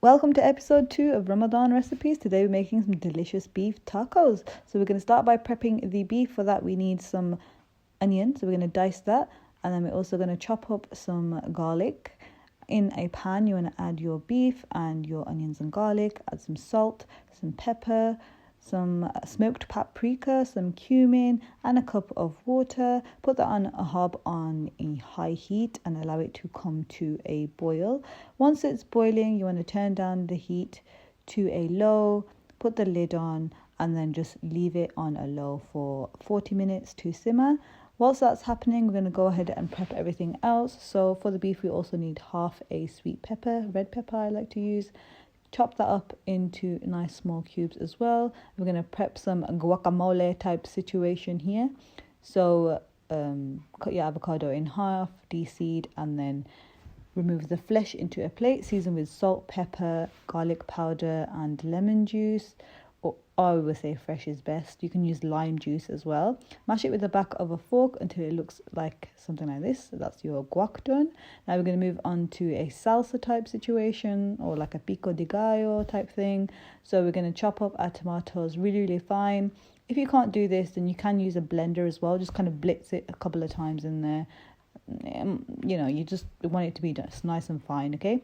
Welcome to episode 2 of Ramadan recipes. Today we're making some delicious beef tacos. So we're going to start by prepping the beef. For that we need some onion. So we're going to dice that. And then we're also going to chop up some garlic. In a pan you want to add your beef and your onions and garlic. Add some salt, some pepper, some smoked paprika, some cumin and a cup of water. Put that on a hob on a high heat and allow it to come to a boil. Once it's boiling, you want to turn down the heat to a low, put the lid on and then just leave it on a low for 40 minutes to simmer. Whilst that's happening, we're going to go ahead and prep everything else. So for the beef we also need half a sweet pepper, red pepper I like to use. Chop that up into nice small cubes as well. We're going to prep some guacamole type situation here. So cut your avocado in half, de-seed and then remove the flesh into a plate. Season with salt, pepper, garlic powder and lemon juice. Or I would say fresh is best. You can use lime juice as well. Mash it with the back of a fork until it looks like something like this. So that's your guac done. Now we're going to move on to a salsa type situation or like a pico de gallo type thing. So we're going to chop up our tomatoes really fine. If you can't do this, then you can use a blender as well. Just kind of blitz it a couple of times in there. You just want it to be just nice and fine, okay?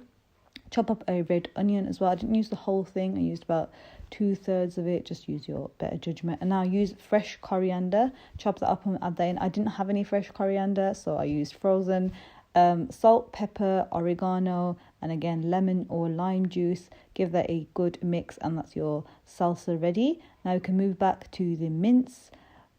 Chop up a red onion as well. I didn't use the whole thing. I used about 2/3 of it. Just use your better judgment. And now use fresh coriander. Chop that up and add that in. I didn't have any fresh coriander, so I used frozen. Salt, pepper, oregano, and again lemon or lime juice. Give that a good mix and that's your salsa ready. Now we can move back to the mince.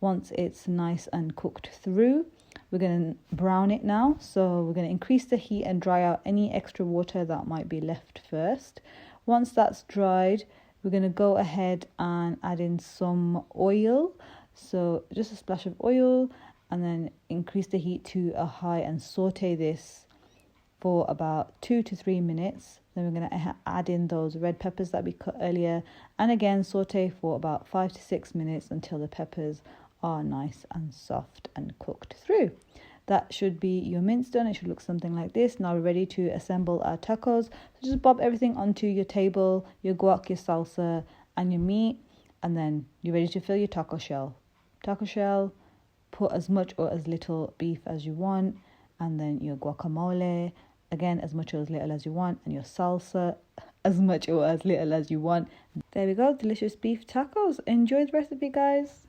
Once it's nice and cooked through, we're going to brown it now. So we're going to increase the heat and dry out any extra water that might be left first. Once that's dried, we're going to go ahead and add in some oil. So just a splash of oil and then increase the heat to a high and saute this for about 2 to 3 minutes. Then we're going to add in those red peppers that we cut earlier. And again, saute for about 5 to 6 minutes until the peppers are nice and soft and cooked through. That should be your mince done. It should look something like this. Now we're ready to assemble our tacos. So just bob everything onto your table, your guac, your salsa and your meat, and then you're ready to fill your taco shell. Taco shell, put as much or as little beef as you want, and then your guacamole, again as much or as little as you want, and your salsa as much or as little as you want. There we go, delicious beef tacos. Enjoy the recipe, guys.